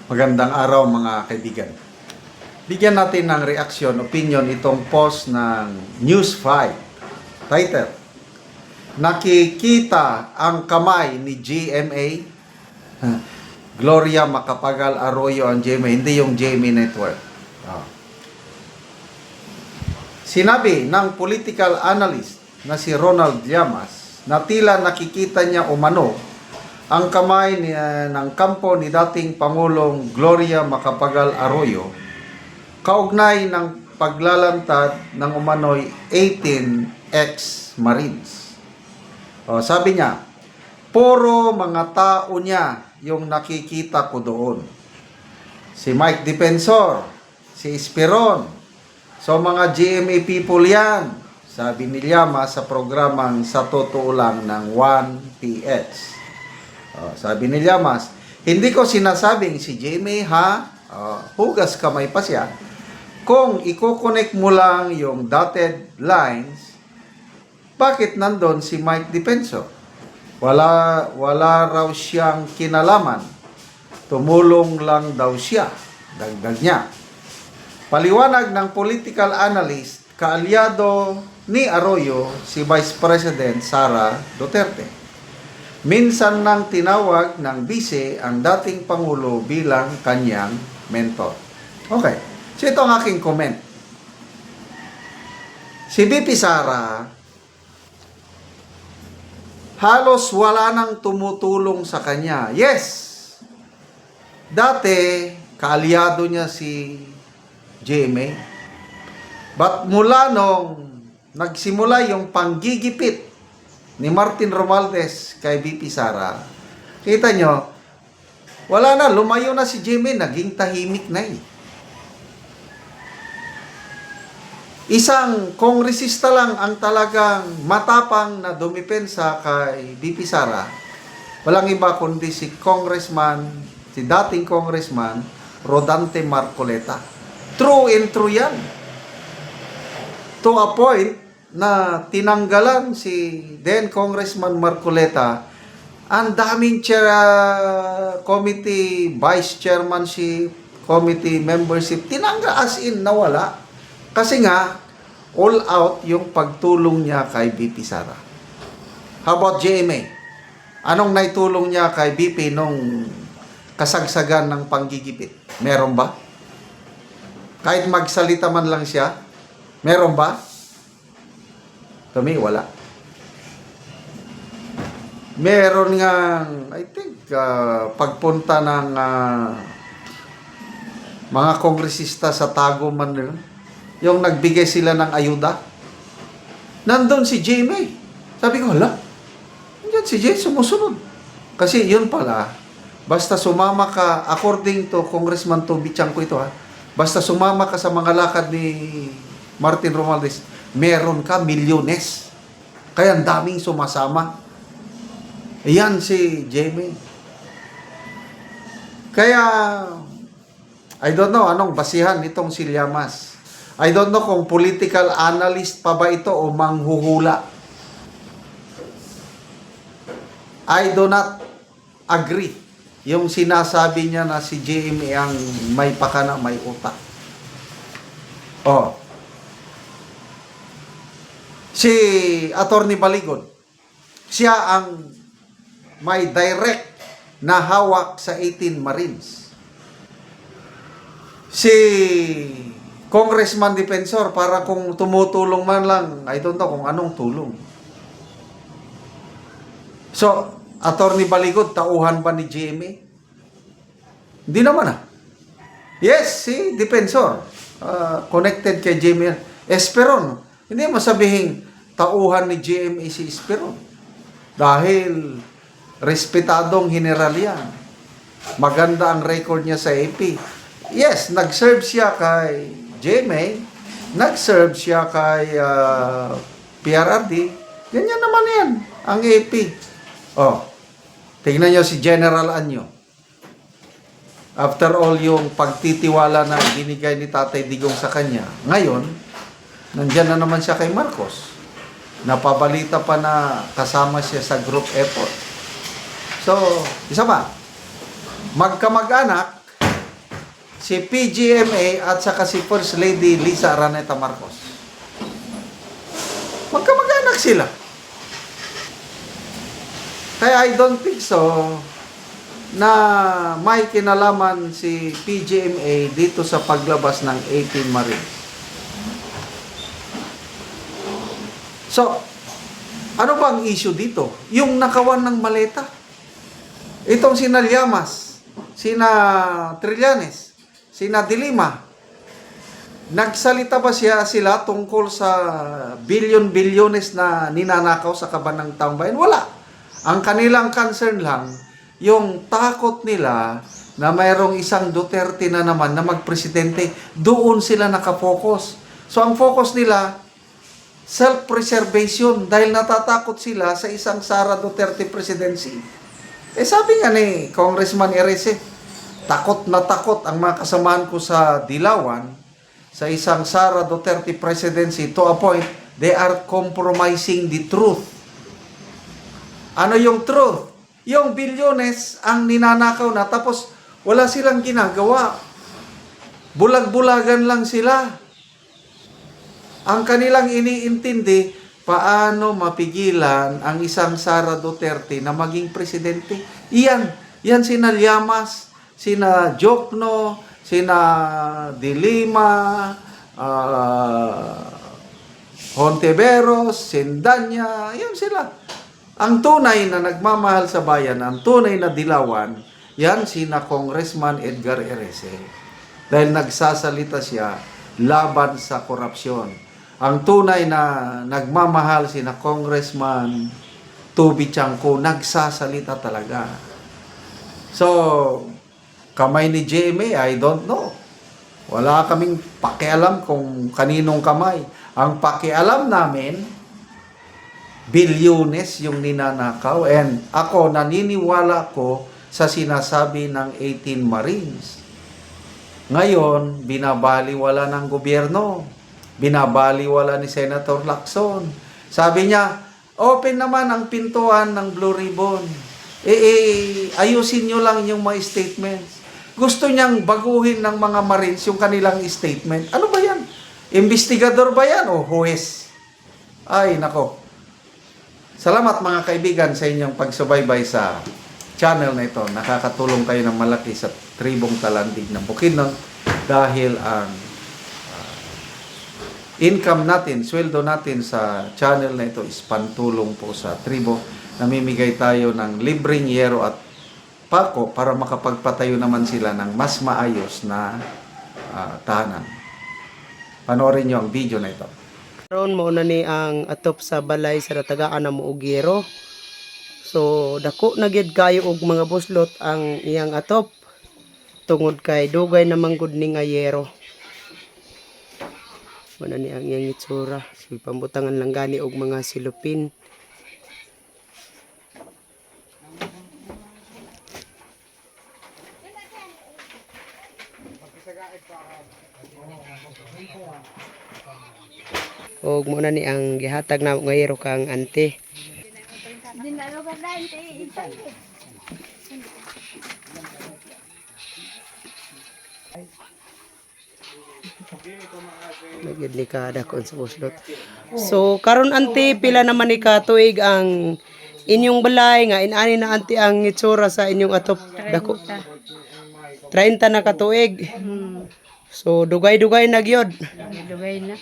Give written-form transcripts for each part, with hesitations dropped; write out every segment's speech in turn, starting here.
Magandang araw mga kaibigan. Bigyan natin ng reaksyon, opinion itong post ng News 5. Title, nakikita ang kamay ni GMA. Gloria Macapagal Arroyo ang GMA, hindi yung GMA Network. Sinabi ng political analyst na si Ronald Llamas na tila nakikita niya umano ang kamay ng kampo ni dating Pangulong Gloria Macapagal Arroyo kaugnay ng paglalantad ng umano'y 18 ex-Marines. Sabi niya, puro mga tao niya yung nakikita ko doon. Si Mike Defensor, si Esperon, so mga GMA people yan, sabi ni Llamas sa programang Sa Totoo Lang ng 1PH. Sabi ni Llamas, hindi ko sinasabing si GMA hugas kamay pa siya. Kung i-connect mo lang yung dotted lines, bakit nandun si Mike Defensor? Wala raw siyang kinalaman. Tumulong lang daw siya. Dagdag niya. Paliwanag ng political analyst, kaalyado ni Arroyo si Vice President Sara Duterte. Minsan nang tinawag ng bise ang dating Pangulo bilang kanyang mentor. Okay, so ito ang aking comment. Si VP Sara, halos wala nang tumutulong sa kanya. Yes, dati kaalyado niya si GMA. But mula nung nagsimula yung panggigipit ni Martin Romualdez kay VP Sara, kita nyo, wala na, lumayo na si Jimmy, naging tahimik na eh. Isang kongresista lang ang talagang matapang na dumipensa kay VP Sara. Walang iba kundi si dating congressman, Rodante Marcoleta. True and true yan. To a point na tinanggalan si then Congressman Marcoleta, ang daming committee, vice chairmanship, committee membership, tinanggal as in nawala. Kasi nga, all out yung pagtulong niya kay VP Sara. How about GMA? Anong naitulong niya kay VP nung kasagsagan ng panggigipit? Meron ba? Kahit magsalita man lang siya, meron ba? Kami, wala. Meron nga, I think, pagpunta ng mga kongresista sa Taguman, yung nagbigay sila ng ayuda. Nandun si Jamie. Sabi ko, hala, nandiyan si Jay, sumusunod. Kasi yun pala, basta sumama ka, according to Congressman Toby Chanco ito basta sumama ka sa mga lakad ni Martin Romualdez, meron ka milyones. Kaya ang daming sumasama. Ayan si Jamie. Kaya, I don't know anong basihan nitong si Llamas. I don't know kung political analyst pa ba ito o manghuhula. I do not agree. Yung sinasabi niya na si Jamie ang may pakana, may utak. Si Attorney Baligon, siya ang may direct na hawak sa 18 Marines. Si Congressman Defensor, para kung tumutulong man lang, I don't know kung anong tulong. So, Attorney Baligon, tauhan ba ni GMA? Hindi naman Yes, si Defensor, connected kay GMA. Esperon, hindi mo sabihin tauhan ni GMA si Esperon. Dahil respetadong general yan. Maganda ang record niya sa AP. Yes, nag-serve siya kay GMA, nag-serve siya kay PRRD. Ganyan naman yan, ang AP. Tingnan nyo si General Anyo. After all yung pagtitiwala na binigay ni Tatay Digong sa kanya, ngayon, nandyan na naman siya kay Marcos. Napabalita pa na kasama siya sa group effort. So, isa pa, magkamag-anak, si PGMA at saka si First Lady Lisa Araneta Marcos. Magkamag-anak sila. Kaya I don't think so na may kinalaman si PGMA dito sa paglabas ng 18 Marines. So, ano ba ang issue dito? Yung nakawan ng maleta. Itong sina Llamas, sina Trillanes, sina Dilima, nagsalita ba sila tungkol sa bilyon-bilyones na ninanakaw sa kaban ng taong bayan? Wala. Ang kanilang concern lang, yung takot nila na mayroong isang Duterte na naman na magpresidente, doon sila nakafocus. So ang focus nila, self-preservation dahil natatakot sila sa isang Sara Duterte presidency. Sabi nga ni Congressman Erese, takot na takot ang mga kasamahan ko sa Dilawan sa isang Sara Duterte presidency to a point they are compromising the truth. Ano yung truth? Yung bilyones ang ninanakaw na tapos wala silang ginagawa. Bulag-bulagan lang sila. Ang kanilang iniintindi, paano mapigilan ang isang Sara Duterte na maging presidente? Yan sina Llamas, sina Jokno, sina Dilima, Hontiveros, Sindanya, yan sila. Ang tunay na nagmamahal sa bayan, ang tunay na dilawan, yan sina Congressman Edgar Erese. Dahil nagsasalita siya laban sa korupsyon. Ang tunay na nagmamahal sina Congressman Tubi Chanco, nagsasalita talaga. So, kamay ni GMA, I don't know. Wala kaming pakialam kung kaninong kamay. Ang pakialam namin, bilyones yung ninanakaw. And ako, naniniwala ko sa sinasabi ng 18 Marines. Ngayon, binabaliwala ng gobyerno. Binabaliwala ni Senator Lacson. Sabi niya, open naman ang pintuan ng Blue Ribbon. Ayusin nyo lang yung mga statements. Gusto niyang baguhin ng mga Marines yung kanilang statement. Ano ba yan? Investigador ba yan o huwes? Ay, nako. Salamat mga kaibigan sa inyong pagsubaybay sa channel na ito. Nakakatulong kayo ng malaki sa tribong Talandig ng Bukidnon dahil ang income natin, sweldo natin sa channel na ito is pantulong po sa tribo. Namimigay tayo ng libreng yero at pako para makapagpatayo naman sila ng mas maayos na tahanan. Panoorin nyo ang video na ito. Karon mo na ni ang atop sa balay sa Ratagaan na Muugiro. So dako na gid kayo og mga buslot ang iyang atop tungod kay dugay na manggod ni nga yero. Mana ni ang iyang itsura. So pambutangan lang gani og mga silupin. Og mo na ni ang gihatag na nga yero kang ante. Nagyod ni kada kon sa buslot. So karon ante pila naman ni ka tuig ang inyong balay nga inani na ante ang itsura sa inyong atop dako. 30 na ka tuig. So dugay-dugay na gyud. Dugay na.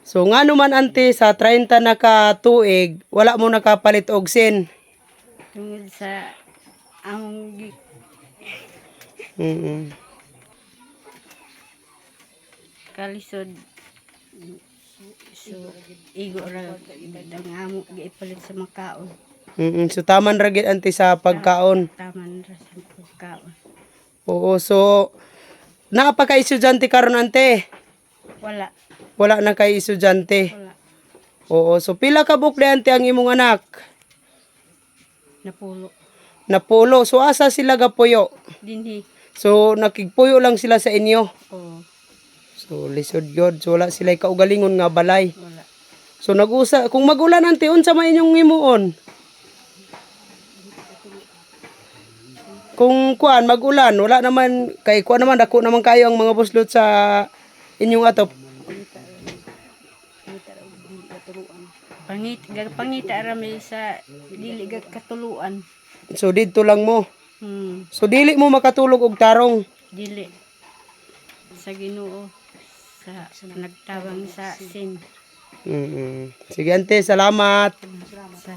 So nga naman ante sa 30 na ka tuig, wala mo nakapalit og sin. Tungod sa ang kalisod. So, igo ra dangamo giipalit sa makaon. So taman ra gid ante sa pagkaon. Taman ra sa pagkaon. Oo, so naa pa kay estudyante karon ante? Wala. Wala na kay estudyante. Wala. Oo, so pila ka bukle ante ang imong anak? Napulo. Napulo. So asa sila gapuyo? Dinhi. So nakigpuyo lang sila sa inyo. Oo. So lisod gyud. So wala sila kaugalingon nga balay. Wala. So nag-usa kung magulan ante unsa man inyong himuon? kung kuan mag-ulan, wala naman kay kuan naman dako naman kayo ang mga buslot sa inyong atop. Pangita rami sa dili gag katuluan. So didto lang mo. Hmm, So dili mo makatulog og tarong. dili sa Ginoo sa nagtabang sa sin. Sige ante, salamat. Sa